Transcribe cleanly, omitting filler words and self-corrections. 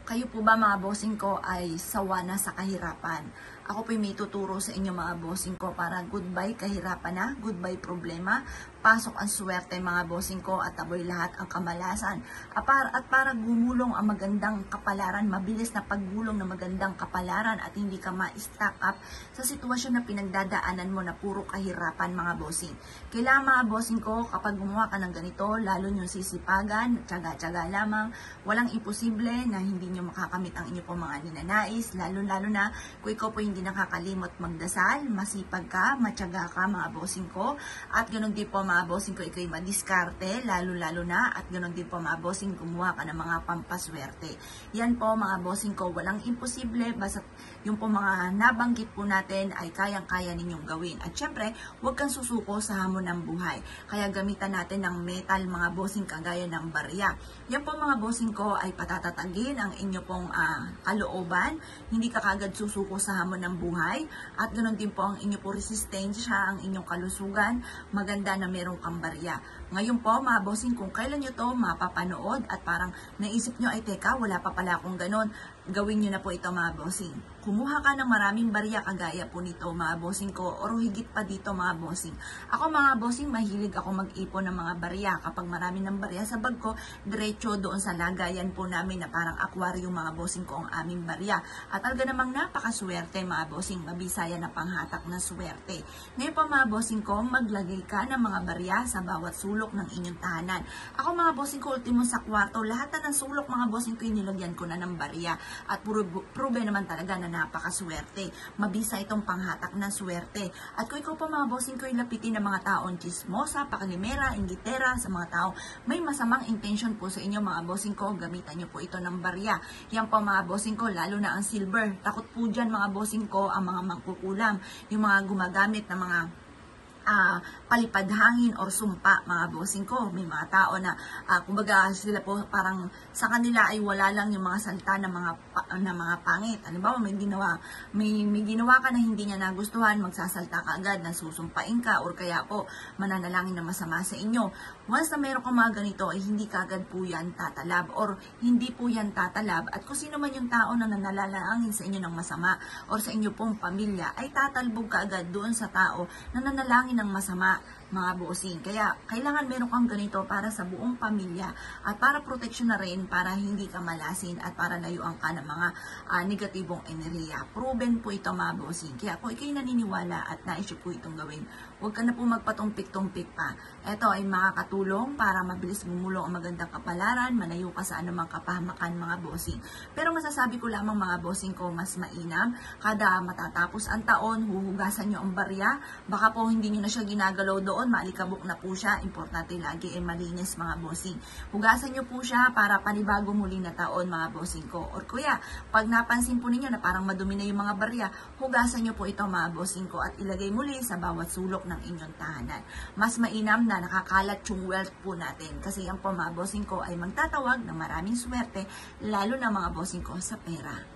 Kayo po ba mga bossing ko ay sawa na sa kahirapan? Ako po may tuturo sa inyo mga bossing ko para goodbye kahirapan na, goodbye problema, pasok ang swerte mga bossing ko at taboy lahat ang kamalasan. At para gumulong ang magandang kapalaran, mabilis na paggulong ng magandang kapalaran at hindi ka ma-stack up sa sitwasyon na pinagdadaanan mo na puro kahirapan mga bossing. Kailangan mga bossing ko kapag gumawa ka ng ganito, lalo yung sisipagan, tsaga-tsaga lamang, walang imposible na hindi nyo makakamit ang inyo po mga ninanais, lalo-lalo na kung ikaw po hindi nakakalimot magdasal, masipag ka, matyaga ka mga bossing ko, at ganoon din po mga bossing ko, ikaw'y madiskarte, lalo-lalo na, at ganoon din po mga bossing, gumawa ka ng mga pampaswerte. Yan po mga bossing ko, walang imposible, basta yung po mga nabanggit po natin ay kayang-kaya ninyong gawin. At syempre, huwag kang susuko sa hamon ng buhay. Kaya gamitan natin ng metal mga bossing kagaya ng barya. Yan po mga bossing ko ay patatatagin ang inyo pong kalooban, hindi ka kagad susuko sa hamon ng buhay, at ganoon din po ang inyo po resistensya, ang inyong kalusugan, maganda na merong kang barya. Ngayon po mga bossing, kung kailan nyo to mapapanood at parang naisip nyo ay teka, wala pa pala akong ganon, gawin nyo na po ito mga bossing. Kumuha ka ng maraming barya kagaya po nito mga bossing ko, o higit pa dito mga bossing. Ako mga bossing, mahilig ako mag-ipon ng mga barya. Kapag marami ng barya sa bag ko, diretso doon sa lagayan po namin na parang aquarium mga bossing ko ang aming barya. At talaga namang napakaswerte mga bossing, mabisaya na panghatak na swerte. Ngayon po mga bossing ko, maglagay ka ng mga barya sa bawat sulok ng inyong tahanan. Ako mga bossing ko, ultimo sa kwarto, lahat na ng sulok mga bossing ko, inilagyan ko na ng barya. At prove naman talaga na napakaswerte. Mabisa itong panghatak ng swerte. At kung ikaw po mga bossing ko, lapitin ng mga taong chismosa, pakalimera, inggitera, sa mga tao may masamang intention po sa inyo mga bossing ko, gamitan nyo po ito ng barya. Yan po mga bossing ko, lalo na ang silver. Takot po dyan mga bossing ko ang mga mangkukulam, yung mga gumagamit ng mga palipadhangin or sumpa mga bossing ko. May mga tao na kumbaga sila po parang sa kanila ay wala lang yung mga salita ng mga pangit. Halimbawa may ginawa ka na hindi niya nagustuhan, magsasalta ka agad, nasusumpain ka, or kaya po mananalangin na masama sa inyo. Once na meron kang mga ganito ay hindi kagad po yan tatalab, or hindi po yan tatalab, at kung sino man yung tao na nananalangin sa inyo ng masama or sa inyo pong pamilya ay tatalbog ka agad doon sa tao na nanalangin ng masama mga bossing. Kaya kailangan meron kang ganito para sa buong pamilya at para proteksyon na rin, para hindi ka malasin at para layuan ka ng mga negatibong enerhiya. Proven po ito mga bossing. Kaya kung ikaw'y naniniwala at naisip po itong gawin, huwag ka na po magpatumpik-tumpik pa. Ito ay makakatulong para mabilis gumulong ang magandang kapalaran, malayo ka sa anumang kapahamakan mga bossing. Pero masasabi ko lamang mga bossing ko, mas mainam kada matatapos ang taon, huhugasan nyo ang barya. Baka po hindi nyo na siya ginagalaw doon, maalikabok na po siya. Importante lagi ay malinis mga bossing. Hugasan nyo po siya para panibago muli na taon mga bossing ko. Or kuya, pag napansin po ninyo na parang madumi na yung mga barya, hugasan nyo po ito mga bossing ko at ilagay muli sa bawat sulok ng inyong tahanan. Mas mainam na nakakalat yung wealth po natin. Kasi yan po mga bossing ko ay magtatawag ng maraming swerte, lalo na mga bossing ko sa pera.